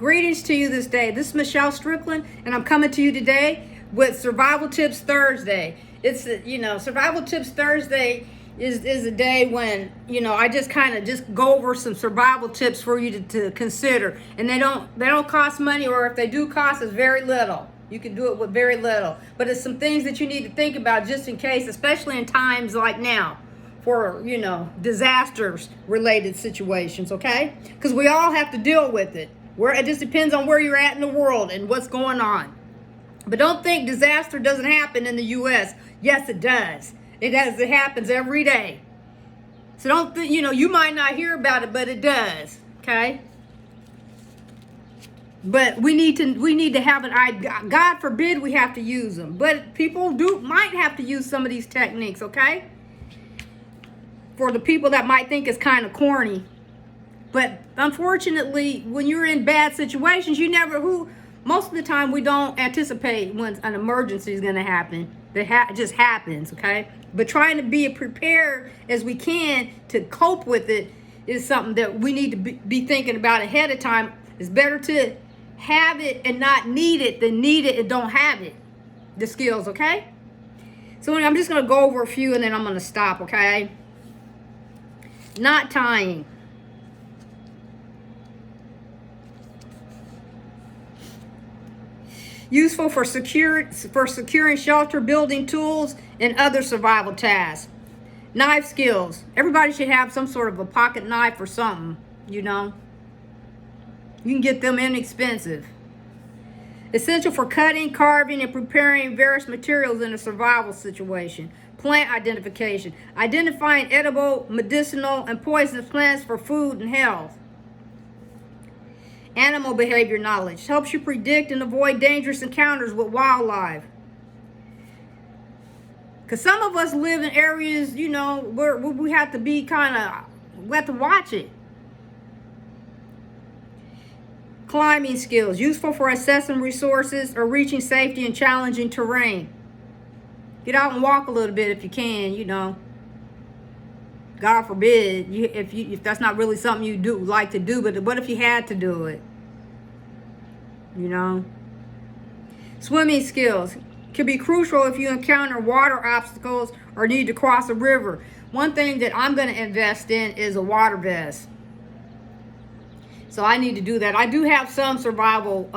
Greetings to you this day. This is Michelle Strickland, and I'm coming to you today with Survival Tips Thursday. It's, Survival Tips Thursday is a day when, I just kind of just go over some survival tips for you to consider. And they don't cost money, or if they do cost, it's very little. You can do it with very little. But it's some things that you need to think about just in case, especially in times like now, for, disasters related situations, okay? Because we all have to deal with it. It just depends on where you're at in the world and what's going on. But don't think disaster doesn't happen in the U.S. Yes, it does. It does. It happens every day. So don't think, you might not hear about it, but it does, okay? But we need to have an eye. God forbid we have to use them. But people might have to use some of these techniques, okay? For the people that might think it's kind of corny. But unfortunately, when you're in bad situations, most of the time we don't anticipate when an emergency is going to happen. It just happens, okay? But trying to be prepared as we can to cope with it is something that we need to be thinking about ahead of time. It's better to have it and not need it than need it and don't have it. The skills, okay? So I'm just going to go over a few and then I'm going to stop, okay? Knot tying. Useful for securing shelter, building tools, and other survival tasks. Knife skills. Everybody should have some sort of a pocket knife or something, You can get them inexpensive. Essential for cutting, carving, and preparing various materials in a survival situation. Plant identification. Identifying edible, medicinal, and poisonous plants for food and health. Animal behavior knowledge. Helps you predict and avoid dangerous encounters with wildlife. Because some of us live in areas, where we have to be we have to watch it. Climbing skills. Useful for assessing resources or reaching safety in challenging terrain. Get out and walk a little bit if you can, God forbid, if that's not really something you like to do, but what if you had to do it? Swimming skills can be crucial if you encounter water obstacles or need to cross a river. One thing that I'm going to invest in is a water vest. So I need to do that. I do have some survival.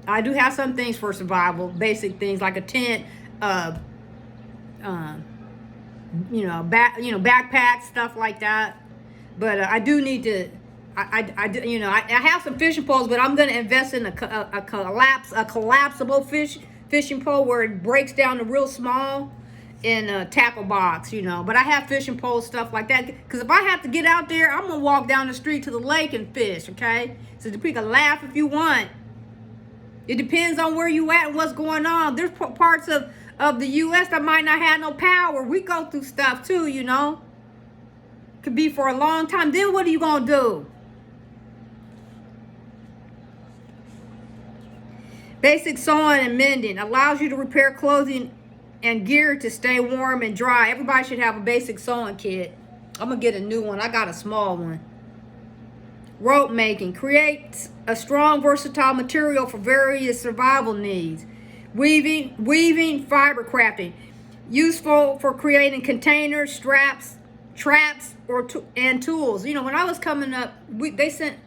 I do have some things for survival, basic things like a tent, backpacks, stuff like that. But I do need to. I have some fishing poles, but I'm going to invest in a collapsible fishing pole where it breaks down to real small in a tackle box, But I have fishing poles, stuff like that. Because if I have to get out there, I'm going to walk down the street to the lake and fish, okay? So you can laugh if you want. It depends on where you at and what's going on. There's parts of the U.S. that might not have no power. We go through stuff too, Could be for a long time. Then what are you going to do? Basic sewing and mending. Allows you to repair clothing and gear to stay warm and dry. Everybody should have a basic sewing kit. I'm going to get a new one. I got a small one. Rope making. Creates a strong, versatile material for various survival needs. Weaving, fiber crafting. Useful for creating containers, straps, traps, and tools. When I was coming up, they sent,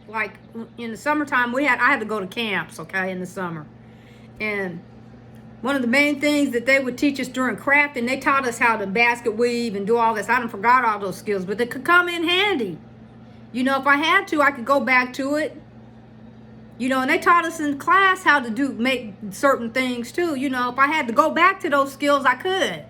in the summertime, I had to go to camps, okay, in the summer. And one of the main things that they would teach us during crafting, they taught us how to basket weave and do all this. I done forgot all those skills, but they could come in handy. If I had to, I could go back to it. And they taught us in class how to make certain things too. If I had to go back to those skills, I could.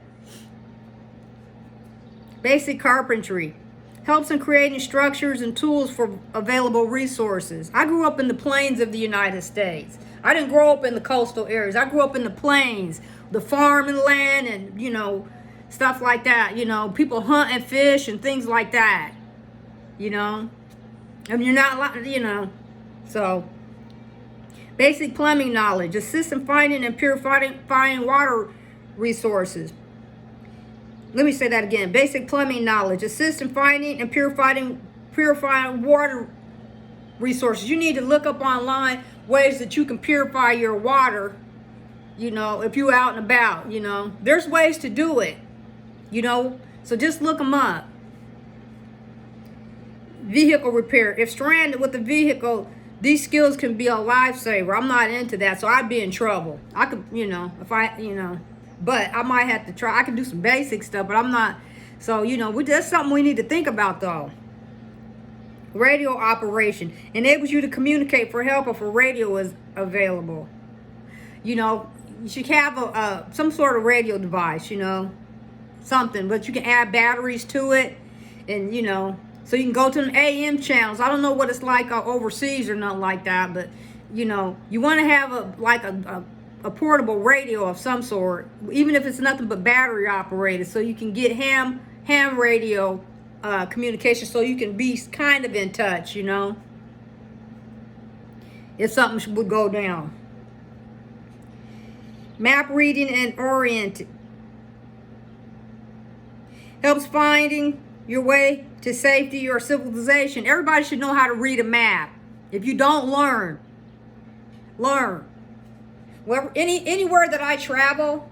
Basic carpentry. Helps in creating structures and tools for available resources. I grew up in the plains of the United States. I didn't grow up in the coastal areas. I grew up in the plains, the farming land and, stuff like that. People hunt and fish and things like that. You're not, so basic plumbing knowledge. Assist in finding and purifying water resources. Let me say that again. Basic plumbing knowledge. Assist in finding and purifying water resources. You need to look up online ways that you can purify your water, you know, if you're out and about, you know. There's ways to do it, you know. So just look them up. Vehicle repair. If stranded with the vehicle, these skills can be a lifesaver. I'm not into that, so I'd be in trouble. I could, you know, if I, you know, but I might have to try. I can do some basic stuff, but I'm not. So, you know, that's something we need to think about, though. Radio operation enables you to communicate for help if a radio is available. You know, you should have some sort of radio device, you know, something, but you can add batteries to it, and, you know, so you can go to an AM channels. I don't know what it's like overseas or nothing like that, but, you know, you want to have a portable radio of some sort, even if it's nothing but battery operated, so you can get ham radio communication, so you can be kind of in touch, you know, if something would go down. Map reading and orienting helps finding your way to safety or civilization. Everybody should know how to read a map. If you don't, learn. Well, anywhere that I travel,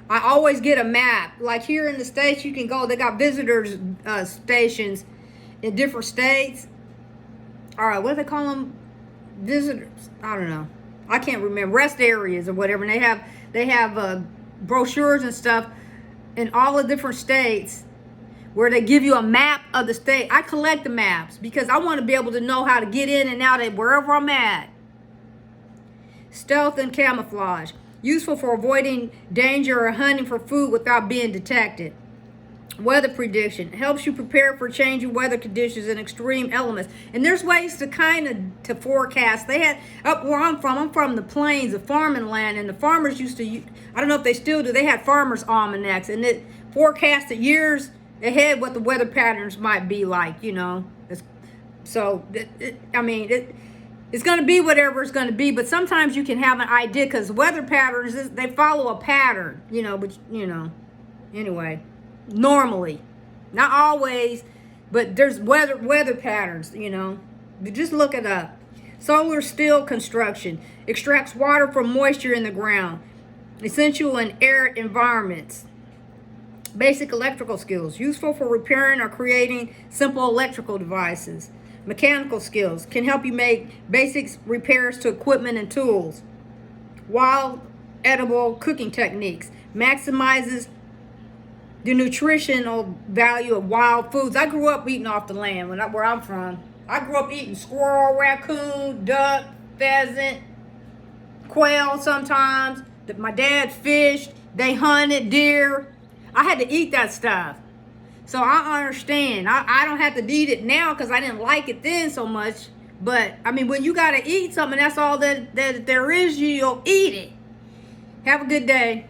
I always get a map. Like here in the States, you can go, they got visitors stations in different states. All right, what do they call them? Visitors, I don't know. I can't remember. Rest areas or whatever. And they have brochures and stuff in all the different states where they give you a map of the state. I collect the maps because I want to be able to know how to get in and out of wherever I'm at. Stealth and camouflage. Useful for avoiding danger or hunting for food without being detected. Weather prediction. Helps you prepare for changing weather conditions and extreme elements. And there's ways to kind of to forecast. They had, up where I'm from the plains, the farming land, and the farmers used to, I don't know if they still do, they had farmers' almanacs, and it forecasted years ahead what the weather patterns might be like, you know. It's going to be whatever it's going to be, but sometimes you can have an idea because weather patterns, they follow a pattern, you know, but, you know, anyway, normally, not always, but there's weather patterns, you know. Just look it up. Solar steel construction extracts water from moisture in the ground, essential in arid environments. Basic electrical skills, useful for repairing or creating simple electrical devices. Mechanical skills, can help you make basic repairs to equipment and tools. Wild edible cooking techniques, maximizes the nutritional value of wild foods. I grew up eating off the land where I'm from. I grew up eating squirrel, raccoon, duck, pheasant, quail sometimes. My dad fished, they hunted deer. I had to eat that stuff. So I understand. I don't have to eat it now because I didn't like it then so much. But, I mean, when you got to eat something, that's all that there is, you'll eat it. Have a good day.